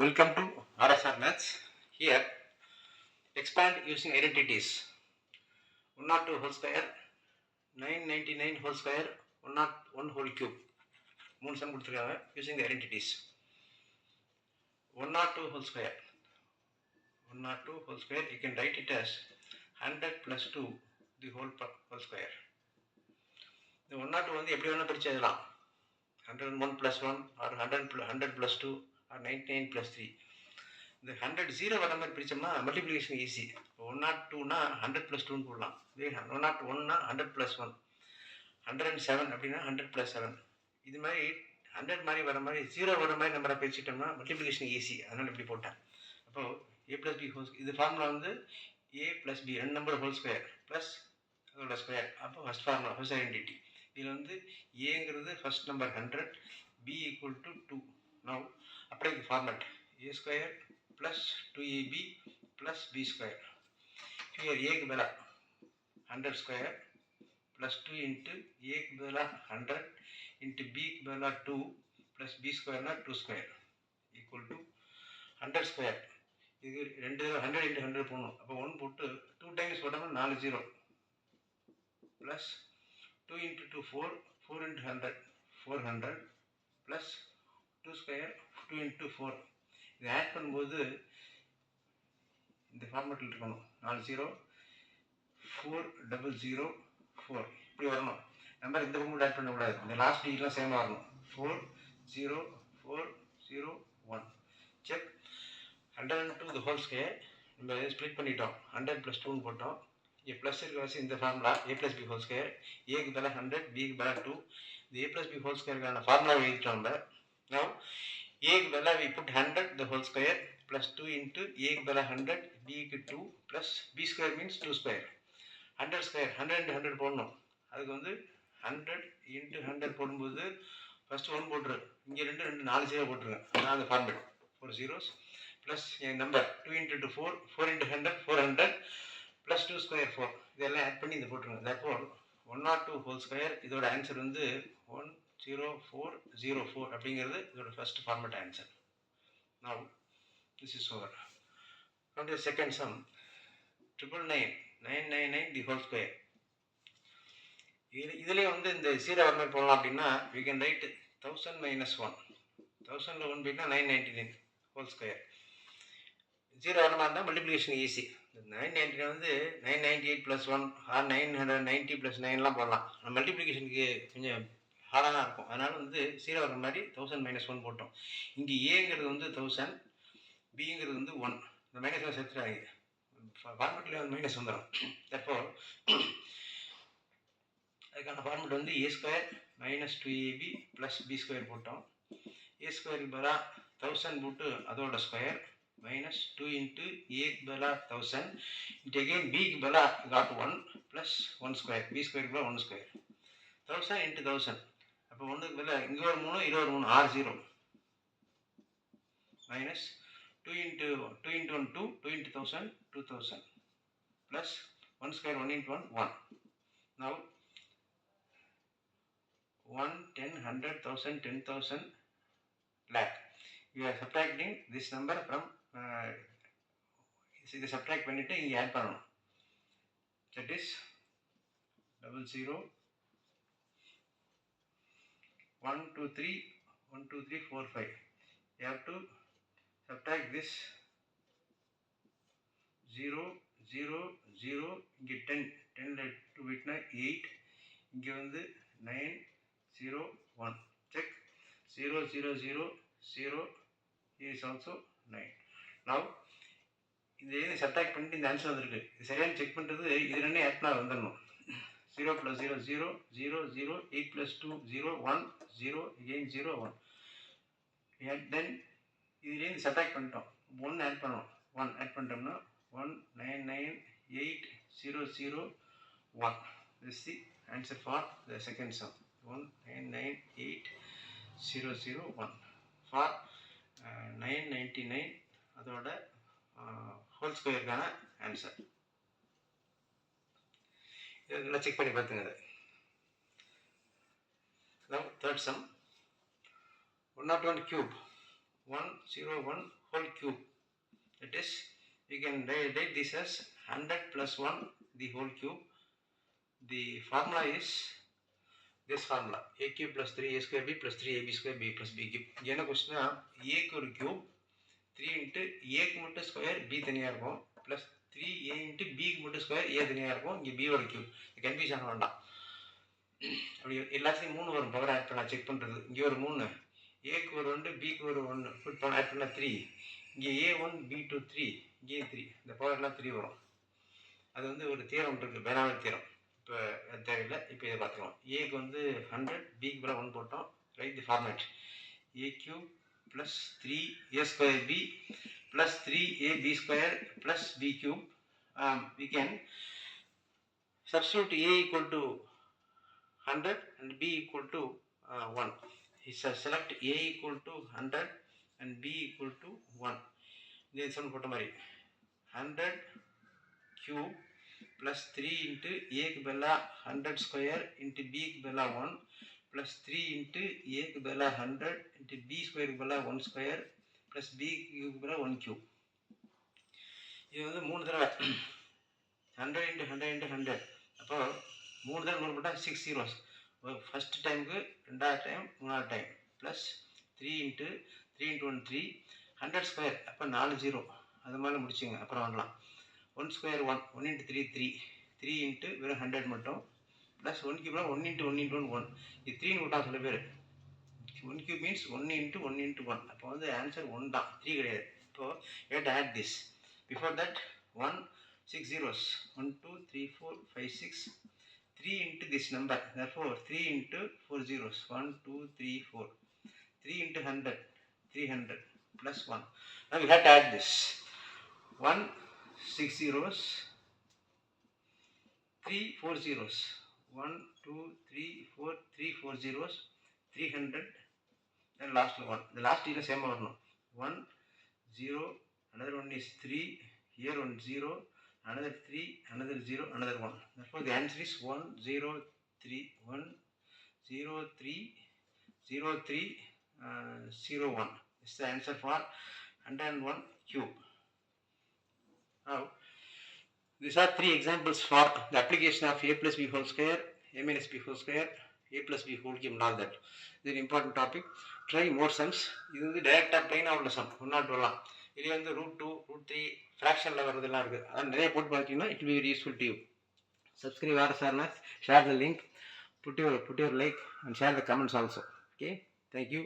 Welcome to RSR Maths. Here, expand using identities. 102 whole square, 999 whole square, 101 whole cube. 3 sum கொடுத்திருக்காங்க using the identities. 102 whole square. 102 whole square, you can write it as 100 plus 2 the whole square. இந்த 102 வந்து எப்படி வேணா பிரிச்சு எழுதலாம். 101 plus 1 or 100 plus 2 or 99 plus 3. இந்த 100 0 வர மாதிரி பிரிச்சோம்னா மல்டிப்ளிகேஷன் ஈஸி. 102னா 100 plus 2ன்னு போடலாம். இதே 101னா 100 plus 1. 107 அப்படின்னா 100 plus 7. இது மாதிரி 100 மாதிரி வர மாதிரி 0 வர மாதிரி நம்பரை பிரிச்சுட்டோம்னா மல்டிப்ளிகேஷன் ஈஸி. அதனால இப்படி போட்டேன். அப்போ a plus b ஹோல் இது ஃபார்முலா வந்து a plus b ரெண்டு நம்பர் ஹோல் ஸ்கொயர் ப்ளஸ் அதோட ஸ்கொயர். அப்போ ஃபர்ஸ்ட் ஃபார்முலா ஃபர்ஸ்ட் ஐடென்டிட்டி. இதில் வந்து ஏங்கிறது first number 100, b equal to 2. Now அப்படியே இது format a square plus 2ab plus b square. Here a க்கு பதிலா 100 square plus 2 into a க்கு பதிலா 100 into b க்கு பதிலா 2 plus b square னா 2 square equal to 100 square. இது 100 into 100 போடணும். அப்போ 1 போட்டு 2 times போட்டோம்னா 4 0 plus 2 into 2 4, 4 into 100 400 plus 2 square 2 into 4. இது ஆட் பண்ணும்போது இந்த ஃபார்மேட்டில் இருக்கணும். 4 0 4 0 0 4 இப்படி வரணும். நம்பர் இந்த ஃபார்மேட் ஆட் பண்ணக்கூடாது. இந்த லாஸ்ட் டிஜிட்லாம் சேமாக வரணும். 4 0 4 0 1. Check 102 the whole square. நம்ம ஸ்ப்ளிட் பண்ணிட்டோம். 100 plus 2ன்னு போட்டோம். இங்கே ப்ளஸ் இருக்க வச்சு இந்த formula a plus b whole square. ஏக்கு பதிலாக 100, பிக்கு பதிலாக 2. இந்த a plus b whole squareக்கான ஃபார்முலா எழுதிட்டோம் நம்ம. Now a க்கு பதிலாக we put 100 the whole square plus 2 into a க்கு பதிலாக 100, b க்கு 2 plus b square means 2 square. 100 square 100 into 100 போடணும். அதுக்கு வந்து 100 into 100 போடும்போது ஃபர்ஸ்ட் 1 போட்டுரு. இங்கே 2 4 0 போட்டுருங்க. அதான் அந்த ஃபார்மேட் 4 zeros plus என் number 2 into 2 4 4 into 100 400 plus 2 square 4. இதெல்லாம் ஆட் பண்ணி இதை போட்டுருங்க. therefore 102 whole square இதோட ஆன்சர் வந்து 10404 அப்படிங்கிறது இதோட first format answer. Now this is over. Come to the second sum. 999 the whole square. இதுலேயே வந்து இந்த 0 வர மாதிரி போடலாம். அப்படின்னா we can write 1000 minus 1. 1000ல் 1 போயிட்டா 999 whole square. 0 வர மாதிரி இருந்தால் மல்டிப்ளிகேஷன் ஈஸி. 999 வந்து 998 plus 1 or 990 plus 9லாம் போடலாம். மல்டிப்ளிகேஷனுக்கு கொஞ்சம் ஹார்டாக தான் இருக்கும். அதனால் வந்து 0 வர மாதிரி 1000 minus 1 போட்டோம். இங்கே ஏங்கிறது வந்து 1000, பிங்கிறது வந்து 1. இந்த மைனஸ் சேர்த்துட்டாங்க. ஃபார்மெட்டில் வந்து மைனஸ் வந்துடும். அப்போ அதுக்கான ஃபார்மெட் வந்து a square minus 2ab plus b square போட்டோம். a ஸ்கொயருக்கு பதிலாக 1000 போட்டு அதோட ஸ்கொயர் மைனஸ் 2 இன்ட்டு ஏக்கு பதிலாக 1000 இன்ட்டு அகெயின் பிக்கு பதிலாக காட் 1 ப்ளஸ் 1 ஸ்கொயர் b ஸ்கொயருக்கு பதிலாக 1 ஸ்கொயர் 1000 இன்ட்டு 1000. அப்போ 1க்கு பதிலாக இங்கே ஒரு 3 இது ஒரு 3 6 0 minus 2 into 1 2 2 into 1000 2000 plus 1 square 1 into 1 1. Now 1 10 100 1000 10,000 lakh. You are subtracting this number from இதை சப்ட்ராக்ட் பண்ணிட்டு இங்கே ஆட் பண்ணணும். That is 00 1 2 3 1 2 3 4 5. You have to subtract this 0 0 0 இங்கே 10 10 2 விட்னா 8 இங்கே வந்து 9 0 1. Check 0 0 0 0 is also 9. Now இது சப்ட்ராக்ட் பண்ணிட்டு இந்த ஆன்சர் வந்திருக்கு. இது சரியான செக் பண்ணுறது இது ரெண்டே ஆட் பண்ணால் வந்துடணும். 0 plus 0 0 0 0 8 plus 2 0 1 0 again 0 1. Then இதுலேருந்து சப்ட்ராக்ட் பண்ணிட்டோம். 1 ஆட் பண்ணோம். 1 ஆட் பண்ணிட்டோம்னா 1 9 9 8 0 0 1. This is the answer for the second sum. 1 9 9 8 0 0 1 for 999 அதோட ஹோல் ஸ்கொயருக்கான ஆன்சர். இதெல்லாம் செக் பண்ணி பார்த்துங்க. Now third sum 101 cube. 101 whole cube. That is, we can write this as 100 plus 1 the whole cube. The formula is this formula, a cube plus 3a square b plus 3ab square b plus b cube. என்ன கொஸ்டினா, ஏக்கு ஒரு cube 3 into ஏக்கு மட்டும் square B தனியாக இருக்கும், plus 3a into பிக்கு மட்டும் square ஏ தனியாக இருக்கும். இங்கே பியோட கியூப் கன்ஃபியூஷன் வேண்டாம். அப்படி எல்லாத்தையும் 3 வரும் பவர் ஆட் பண்ண செக் பண்ணுறது. இங்கே ஒரு 3, ஏக்கு ஒரு 2 பிக்கு ஒரு 1 ஃபுட் பண்ண ஆட் பண்ணால் 3, இங்கே a1 b2 3, இங்கேயும் 3, இந்த பவர்லாம் 3 வரும். அது வந்து ஒரு தியரம் இருக்குது, பெனாவல் தியரம். இப்போ தேவையில்லை, இப்போ இதை பார்த்துக்கலாம். ஏக்கு வந்து 100, பிக்கு மேலே 1 போட்டோம். Right the format, a cube plus 3a square b plus 3ab square plus b cube. We can substitute a equal to 100 and b equal to 1. Select a equal to 100 and b equal to 1. This one போட்ட மாதிரி 100 cube plus 3 into a க்கு பதிலா 100 square into b க்கு பதிலா 1 plus 3 into a க்கு பதிலா 100 into b square க்கு பதிலா 1 square plus b க்கு பதிலா 1 cube. இது வந்து 3 தடவை 100 into 100 into 100. அப்போ 3 தடவை 3 போட்டால் 6 zeros. ஃபர்ஸ்ட் டைமுக்கு, ரெண்டாவது டைம், மூணாவது டைம், ப்ளஸ் 3 into 1 3, 100 ஸ்கொயர் அப்போ 4 0. அது மாதிரி முடிச்சுங்க, அப்புறம் வரலாம். 1 ஸ்கொயர் 1, 1 into 3 3, 3 into வெறும் 100 மட்டும், ப்ளஸ் 1 கியூப்னா 1 into 1 into 1 1. இது 3ன்னு விட்டா சில பேர் 1 கியூப் மீன்ஸ் 1 into 1 into 1. அப்போ வந்து ஆன்சர் 1 தான், 3 கிடையாது. இப்போது you have to add this. Before that 1 6 zeros, 1 2 3 4 5 6, 3 into this number, therefore 3 into 4 zeros, 1 2 3 4, 3 into 100 300 plus 1. Now we have to add this. 1 6 zeros, 3 4 zeros, 1 2 3 4 3 4 zeros, 300, and last one. The last is the same or no. 1 0, another one is 3, here 1 0, another 3, another 0, another 1. Therefore the answer is 1 0 3 1 0 3 0 3 0 1. This is the answer for 101 cube. Now these are 3 examples for the application of a plus b whole square, a minus b whole square, a plus b whole cube and all that. This is an important topic. Try more sums. இது வந்து டைரக்டாக பிளைனாக உள்ள some, 102. இது வந்து √2 √3 ஃப்ராக்ஷனில் வரதெல்லாம் இருக்குது. அது நிறைய போட்டு பார்த்தீங்கன்னா it will be very useful to you. Subscribe RSRNS, share the link, put your like and share the comments also. Okay, thank you.